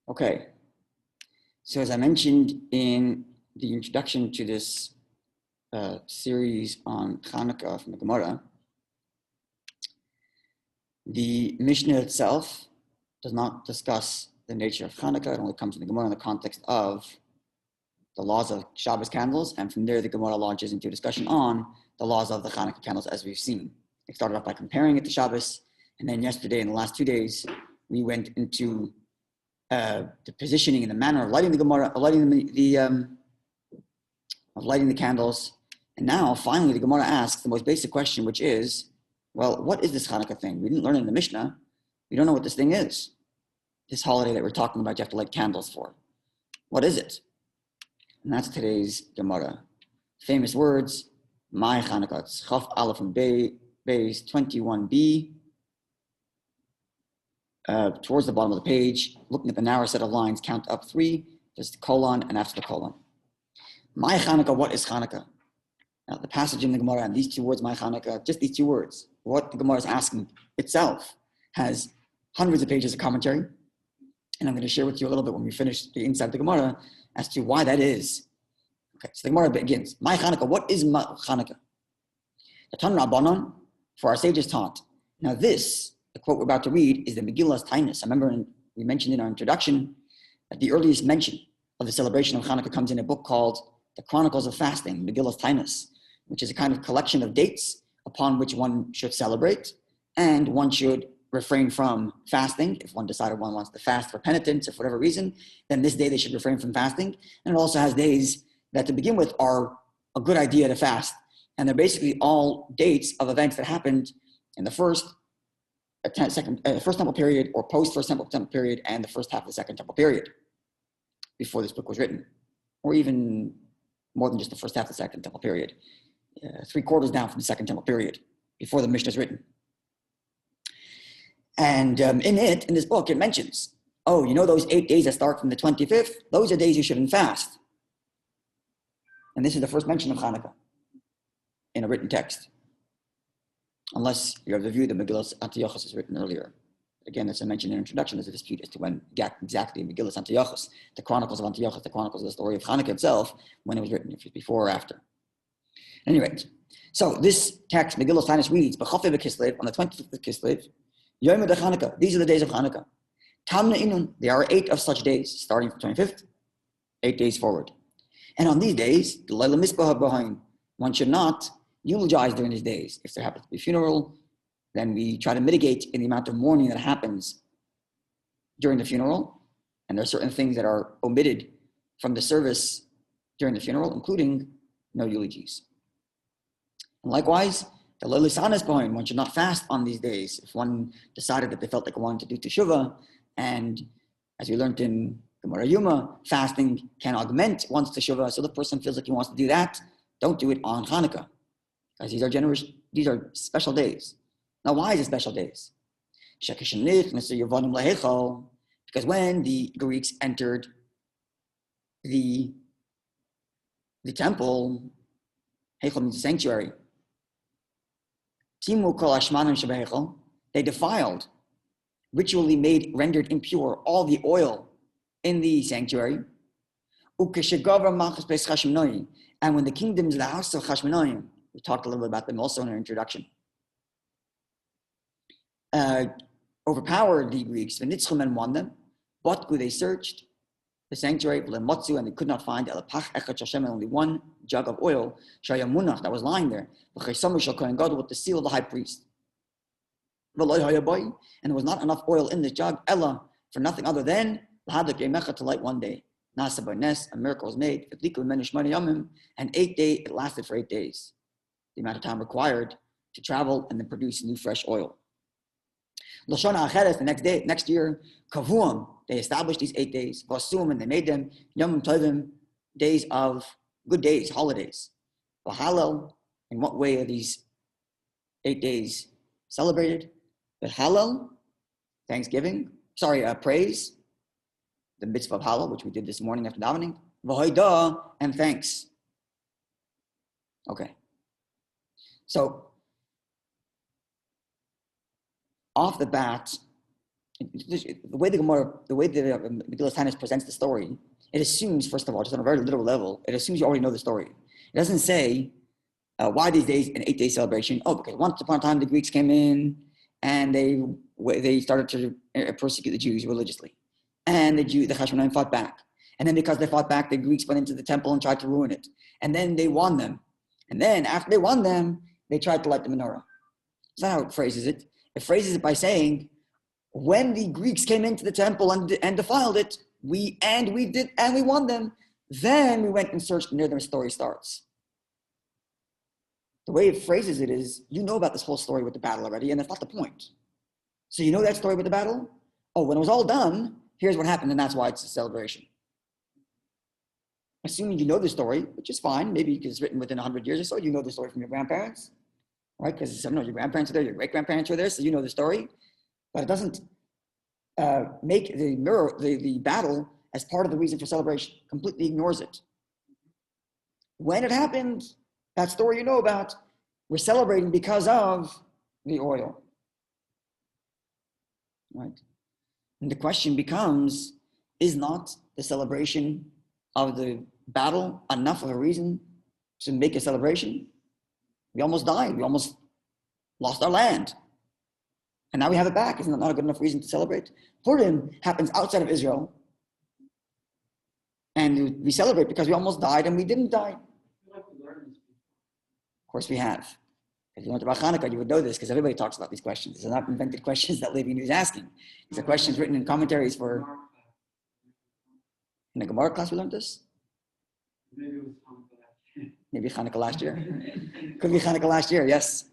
Okay, so as I mentioned in the introduction to this series on Chanukah from the Gemara, the Mishnah itself does not discuss the nature of Chanukah. It only comes in the Gemara in the context of the laws of Shabbos candles, and from there the Gemara launches into a discussion on the laws of the Chanukah candles, as we've seen. It started off by comparing it to Shabbos, and then yesterday, in the last 2 days, we went into the positioning and the manner of lighting the Gemara, of lighting the candles. And now, finally, the Gemara asks the most basic question, which is, well, what is this Hanukkah thing? We didn't learn it in the Mishnah. We don't know what this thing is. This holiday that we're talking about, you have to light candles for. What is it? And that's today's Gemara. Famous words, my Hanukkah. It's Chaf Aleph and Beis 21b. Towards the bottom of the page, looking at the narrow set of lines, count up 3, there's the colon, and after the colon. My Chanukah, what is Chanukah? Now, the passage in the Gemara, and these 2 words, my Chanukah, just these 2 words, what the Gemara is asking itself has hundreds of pages of commentary, and I'm going to share with you a little bit when we finish the inside of the Gemara as to why that is. Okay, so the Gemara begins, my Chanukah, what is my Chanukah? The Tan Rabbanon, for our sages taught. Now this, the quote we're about to read, is the Megillah's Tainus. I remember we mentioned in our introduction that the earliest mention of the celebration of Hanukkah comes in a book called The Chronicles of Fasting, Megillah's Tainus, which is a kind of collection of dates upon which one should celebrate and one should refrain from fasting. If one decided one wants to fast for penitence or for whatever reason, then this day they should refrain from fasting. And it also has days that to begin with are a good idea to fast. And they're basically all dates of events that happened in the first temple period, or post-first temple period, and the first half of the second temple period, before this book was written, or even more than just the first half of the second temple period, 3/4 down from the second temple period, before the Mishnah is written. And in this book, it mentions, oh, you know those 8 days that start from the 25th? Those are days you shouldn't fast. And this is the first mention of Hanukkah in a written text. Unless you have the view that Megillus Antiochus is written earlier. Again, as I mentioned in the introduction, there's a dispute as to when exactly Megillus Antiochus, the Chronicles of Antiochus, the Chronicles of the story of Hanukkah itself, when it was written, if it was before or after. Anyway, so this text, Megillus Tainus reads, B'chafei b'Kislev, on the 25th of Kislev, Yom Hanukkah, these are the days of Hanukkah. Tamna Inun, there are 8 of such days, starting from 25th, 8 days forward. And on these days, the Leila Misbah B'hain, one should not eulogize during these days. If there happens to be a funeral, then we try to mitigate in the amount of mourning that happens during the funeral. And there are certain things that are omitted from the service during the funeral, including no eulogies. And likewise, the Leilisanas Bohin, one should not fast on these days. If one decided that they felt like wanted to do teshuvah, and as we learned in Gemara Yuma, fasting can augment one's teshuvah, so the person feels like he wants to do that, don't do it on Hanukkah. Because these are special days. Now, why is it special days? Because when the Greeks entered the temple, Heichal means the sanctuary, they defiled, ritually rendered impure all the oil in the sanctuary. And when the kingdoms of the house of Chashmonaim, we talked a little bit about them also in our introduction, overpowered the Greeks, and won them. Botku, they searched the sanctuary, and they could not find only one jug of oil that was lying there, with the seal of the high priest. And there was not enough oil in this jug, Ella, for nothing other than to light one day. Nasa by Nes, a miracle was made, and 8 days, it lasted for 8 days. The amount of time required to travel and then produce new fresh oil. Lashana Acheres, the next year, Kavuam, they established these 8 days, Vasum, and they made them Yom Tovim, days of good days, holidays. V'Halal, in what way are these 8 days celebrated? V'Halal, Thanksgiving, praise, the mitzvah of Halal, which we did this morning after davening. V'Hoidah, and thanks. Okay. So, off the bat, The way the Megillah Tanis presents the story, it assumes, first of all, just on a very literal level, it assumes you already know the story. It doesn't say, why these days an 8-day celebration? Oh, because once upon a time the Greeks came in and they started to persecute the Jews religiously. And the Hashmonaim fought back. And then because they fought back, the Greeks went into the temple and tried to ruin it. And then they won them. And then after they won them, they tried to light the menorah. That's not how it phrases it. It phrases it by saying, when the Greeks came into the temple and defiled it, we won them. Then we went and searched, and there the story starts. The way it phrases it is, you know about this whole story with the battle already, and that's not the point. So you know that story with the battle? Oh, when it was all done, here's what happened, and that's why it's a celebration. Assuming you know the story, which is fine, maybe because it's written within 100 years or so, you know the story from your grandparents, right? Because your grandparents are there, your great-grandparents were there, so you know the story. But it doesn't make the battle as part of the reason for celebration. Completely ignores it. When it happened, that story you know about, we're celebrating because of the oil. Right? And the question becomes, is not the celebration of the battle enough of a reason to make a celebration? We almost died. We almost lost our land. And now we have it back. Isn't that not a good enough reason to celebrate? Purim happens outside of Israel. And we celebrate because we almost died and we didn't die. Of course we have. If you went about Chanukah, you would know this because everybody talks about these questions. These are not invented questions that Levi is asking. These are questions written in commentaries for... In the Gemara class we learned this? Maybe Chanukah last year. Could be Chanukah last year, yes.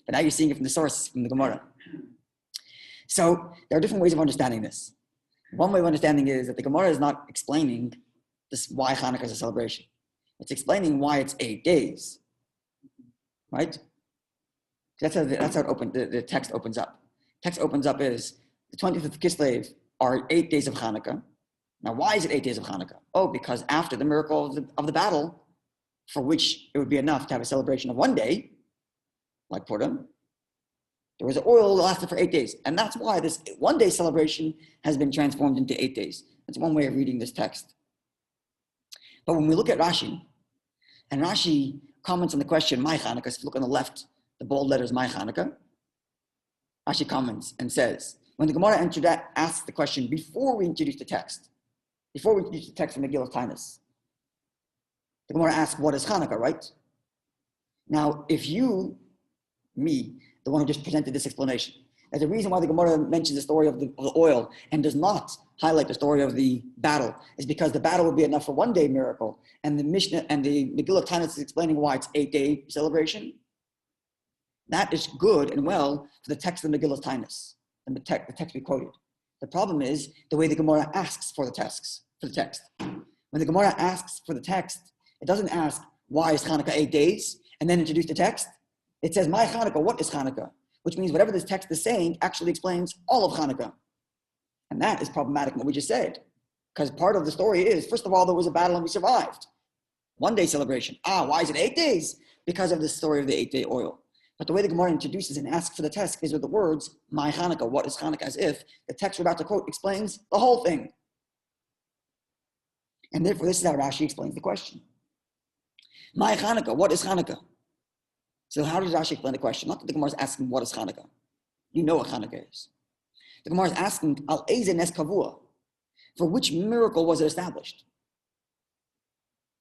But now you're seeing it from the source, from the Gemara. So there are different ways of understanding this. One way of understanding is that the Gemara is not explaining this why Chanukah is a celebration. It's explaining why it's 8 days. Right? That's how the text opens up. Text opens up is the 25th of Kislev are 8 days of Chanukah. Now, why is it 8 days of Chanukah? Oh, because after the miracle of the battle, for which it would be enough to have a celebration of 1 day, like Purim, there was oil that lasted for 8 days. And that's why this 1 day celebration has been transformed into 8 days. That's one way of reading this text. But when we look at Rashi, and Rashi comments on the question, my Chanukah, so if you look on the left, the bold letters, my Chanukah, Rashi comments and says, when the Gemara asks the question before we introduce the text, from Megillah Tanis, the Gemara asks, what is Chanukah, right? Now, if you, me, the one who just presented this explanation, there's a reason why the Gemara mentions the story of the oil and does not highlight the story of the battle, is because the battle would be enough for 1 day miracle, and the Mishnah and the Megillah Tanis is explaining why it's 8 day celebration. That is good and well for the text of the Megillah Tanis, and the text we quoted. The problem is the way the Gemara asks for the text. When the Gemara asks for the text, it doesn't ask why is Chanukah 8 days and then introduce the text. It says, my Chanukah, what is Chanukah? Which means whatever this text is saying actually explains all of Chanukah. And that is problematic in what we just said. Because part of the story is, first of all, there was a battle and we survived. 1 day celebration. Why is it 8 days? Because of the story of the 8 day oil. But the way the Gemara introduces and asks for the text is with the words, my Chanukah, what is Chanukah? As if the text we're about to quote explains the whole thing. And therefore, this is how Rashi explains the question. My Chanukah, what is Chanukah? So how does Rashi explain the question? Not that the Gemara is asking, what is Chanukah? You know what Chanukah is. The Gemara is asking, al eze nes kavua, for which miracle was it established?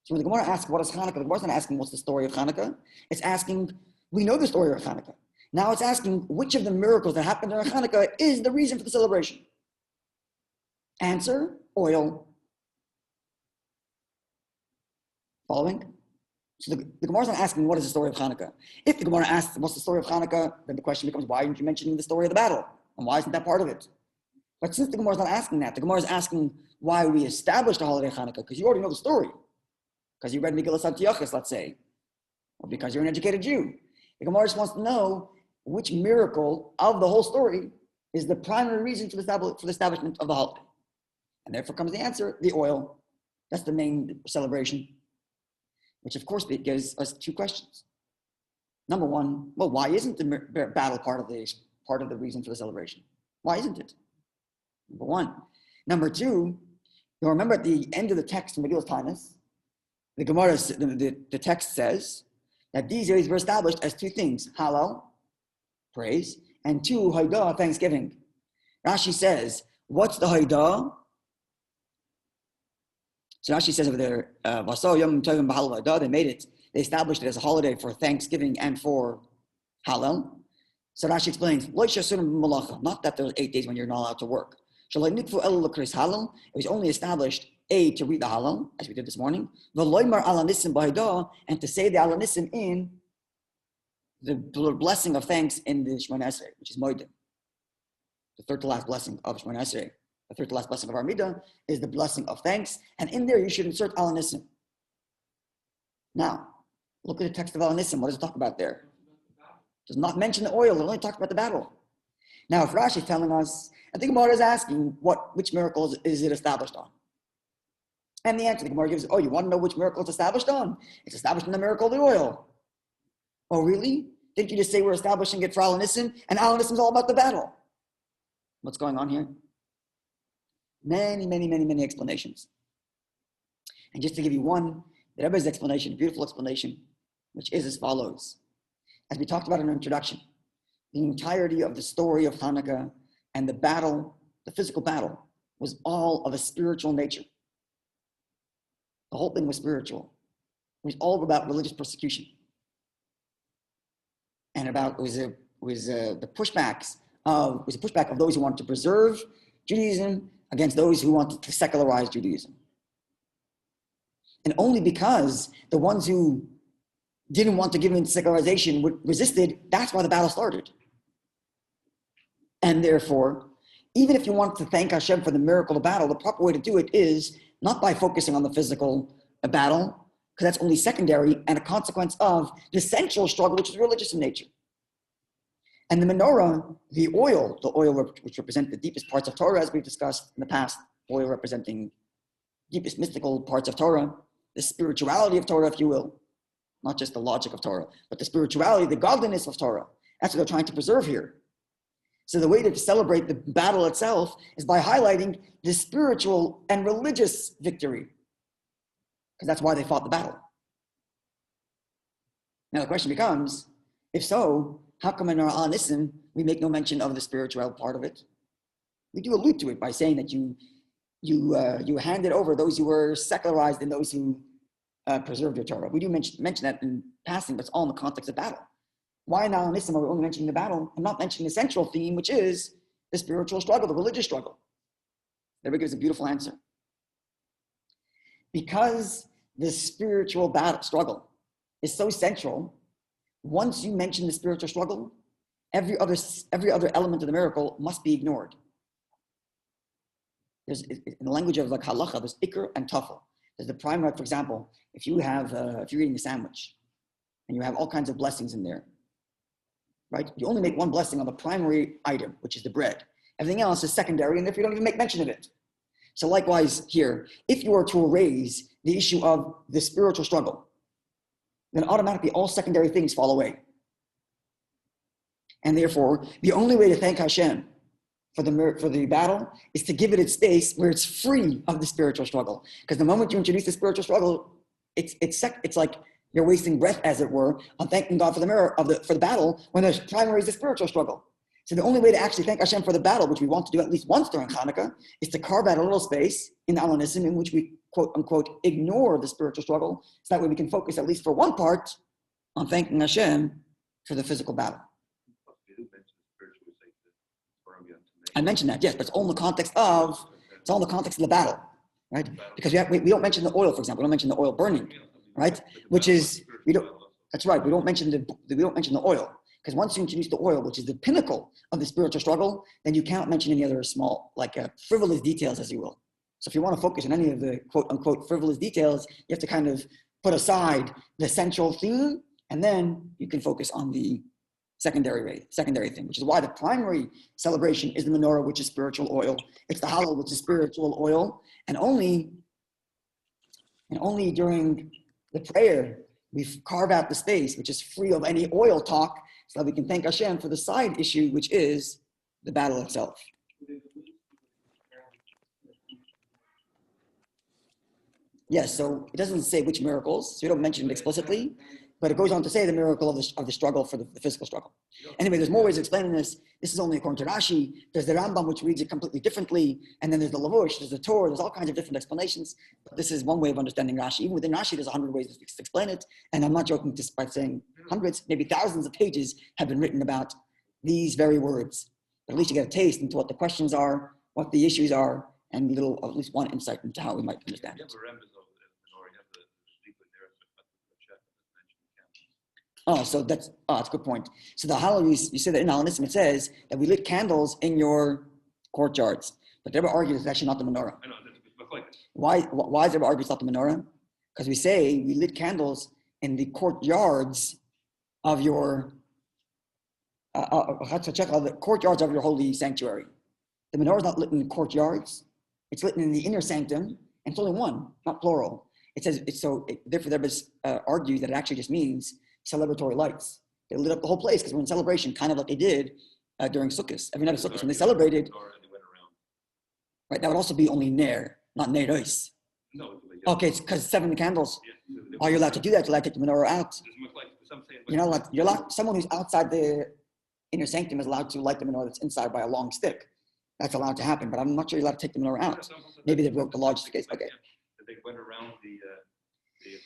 So when the Gemara asks, what is Chanukah? The Gemara is not asking, what's the story of Chanukah? It's asking, we know the story of Chanukah. Now it's asking, which of the miracles that happened during Chanukah is the reason for the celebration? Answer, oil. Following? So the Gemara is not asking, what is the story of Chanukah? If the Gemara asks, what's the story of Chanukah, then the question becomes, why aren't you mentioning the story of the battle? And why isn't that part of it? But since the Gemara is not asking that, the Gemara is asking why we established the holiday of Chanukah, because you already know the story. Because you read Megillah Antiochus, let's say. Or because you're an educated Jew. The Gemara just wants to know which miracle of the whole story is the primary reason for the establishment of the holiday. And therefore comes the answer, the oil. That's the main celebration. Which of course gives us two questions. Number one, well, why isn't the battle part of the reason for the celebration? Why isn't it? Number one. Number two, you'll remember at the end of the text in Megillas Tainus, the Gemara, the text says that these days were established as two things: Hallel, praise, and two, Haidah, thanksgiving. Rashi says, what's the Haidah? So Rashi says over there, they made it, they established it as a holiday for Thanksgiving and for Hallel. So Rashi explains, not that there's 8 days when you're not allowed to work. It was only established, A, to read the Hallel, as we did this morning, and to say the Alanissim in the blessing of thanks in the Shemona Esrei, which is Moedim. The third to last blessing of Shemona Esrei, the third to last blessing of Armida, is the blessing of thanks. And in there, you should insert Alanissim. Now, look at the text of Alanissim. What does it talk about there? It does not mention the oil. It only talks about the battle. Now, if Rashi is telling us, I think Gemara is asking, which miracles is it established on? And the answer the Gemara gives, you want to know which miracle it's established on? It's established on the miracle of the oil. Oh, really? Didn't you just say we're establishing it for Alanissim? And Alanissim is all about the battle. What's going on here? Many explanations. And just to give you one, the Rebbe's explanation, a beautiful explanation, which is as follows. As we talked about in our introduction, the entirety of the story of Chanukah and the battle, the physical battle, was all of a spiritual nature. The whole thing was spiritual. It was all about religious persecution. And about, the pushback of those who wanted to preserve Judaism against those who wanted to secularize Judaism. And only because the ones who didn't want to give in to secularization resisted, that's why the battle started. And therefore, even if you want to thank Hashem for the miracle of battle, the proper way to do it is not by focusing on the physical battle, because that's only secondary and a consequence of the central struggle, which is religious in nature. And the menorah, the oil which represent the deepest parts of Torah, as we've discussed in the past, oil representing deepest mystical parts of Torah, the spirituality of Torah, if you will, not just the logic of Torah, but the spirituality, the godliness of Torah. That's what they're trying to preserve here. So the way to celebrate the battle itself is by highlighting the spiritual and religious victory, because that's why they fought the battle. Now the question becomes, if so, how come in our Alanissim we make no mention of the spiritual part of it? We do allude to it by saying that you handed over those who were secularized and those who preserved your Torah. We do mention that in passing, but it's all in the context of battle. Why in Alanissim are we only mentioning the battle and not mentioning the central theme, which is the spiritual struggle, the religious struggle? Rabbi gives a beautiful answer. Because the spiritual battle struggle is so central, once you mention the spiritual struggle, every other element of the miracle must be ignored. There's, in the language of like halacha, there's ikr and tafel. There's the primary, for example, if you're eating a sandwich and you have all kinds of blessings in there, right? You only make one blessing on the primary item, which is the bread. Everything else is secondary, and if you don't even make mention of it. So likewise here, if you were to erase the issue of the spiritual struggle, then automatically all secondary things fall away. And therefore, the only way to thank Hashem for the battle is to give it its space where it's free of the spiritual struggle. Because the moment you introduce the spiritual struggle, it's like you're wasting breath, as it were, on thanking God for the battle when the primary is the spiritual struggle. So the only way to actually thank Hashem for the battle, which we want to do at least once during Chanukah, is to carve out a little space in the Alanissim in which we, quote unquote, ignore the spiritual struggle, so that way we can focus at least for one part on thanking Hashem for the physical battle. I mentioned that, yes, but it's all in the context of the battle, right? Because we don't mention the oil, for example. We don't mention the oil burning, right? That's right. We don't mention the oil. Because once you introduce the oil, which is the pinnacle of the spiritual struggle, then you cannot mention any other small, frivolous details, as you will. So if you want to focus on any of the quote-unquote frivolous details, you have to kind of put aside the central theme, and then you can focus on the secondary thing, which is why the primary celebration is the menorah, which is spiritual oil. It's the Hallel, which is spiritual oil. And only during the prayer, we carve out the space, which is free of any oil talk, so that we can thank Hashem for the side issue, which is the battle itself. Yes, so it doesn't say which miracles, so we don't mention it explicitly, but it goes on to say the miracle of the struggle for the physical struggle. Anyway, there's more ways of explaining this. This is only according to Rashi. There's the Rambam, which reads it completely differently, and then there's the Lavush, there's the Torah, there's all kinds of different explanations. But this is one way of understanding Rashi. Even within Rashi, there's 100 ways to explain it, and I'm not joking just by saying hundreds, maybe thousands of pages have been written about these very words. But at least you get a taste into what the questions are, what the issues are, and at least one insight into how we might understand it. So that's a good point. So the Hallel, you said that in Halanism it says that we lit candles in your courtyards, but they ever argue it's actually not the menorah. I know, Why is there argue it's not the menorah? Because we say we lit candles in the courtyards of your the courtyards of your holy sanctuary. The menorah is not lit in the courtyards; it's lit in the inner sanctum, and it's only one, not plural. It says therefore, the Rebbe argues that it actually just means celebratory lights. They lit up the whole place because we're in celebration, kind of like they did during Sukkot. Every night of Sukkot, when they celebrated, right? That would also be only ner, not ner ois. No. Okay, it's because 7 candles. Are you allowed to do that? You're allowed to take the menorah out. You're not allowed. You're allowed. Someone who's outside the inner sanctum is allowed to light the menorah that's inside by a long stick. That's allowed to happen, but I'm not sure you're allowed to take the menorah out. Maybe they broke the largest case. Okay. They went around the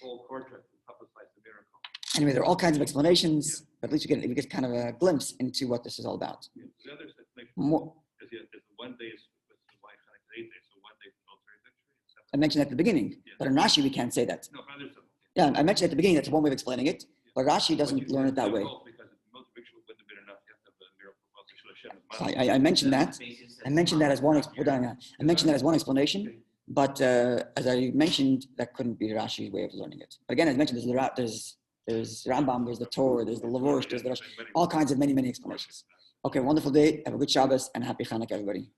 whole courtyard to publicize the miracle. Anyway, there are all kinds of explanations, but at least we get kind of a glimpse into what this is all about. Yeah. The other explanation More, is 1 day is with the wife, 8 days, so 1 day is military victory. I mentioned at the beginning, but in Rashi we can't say that. No, but Yeah, I mentioned at the beginning that's one way of explaining it, but Rashi doesn't learn it that way. So I mentioned that. I mentioned that as one. I mentioned that as one explanation, but as I mentioned, that couldn't be Rashi's way of learning it. But again, as mentioned, there's Rambam, there's the Torah, there's the Lavush, there's all kinds of many explanations. Okay, wonderful day. Have a good Shabbos and happy Chanukah, everybody.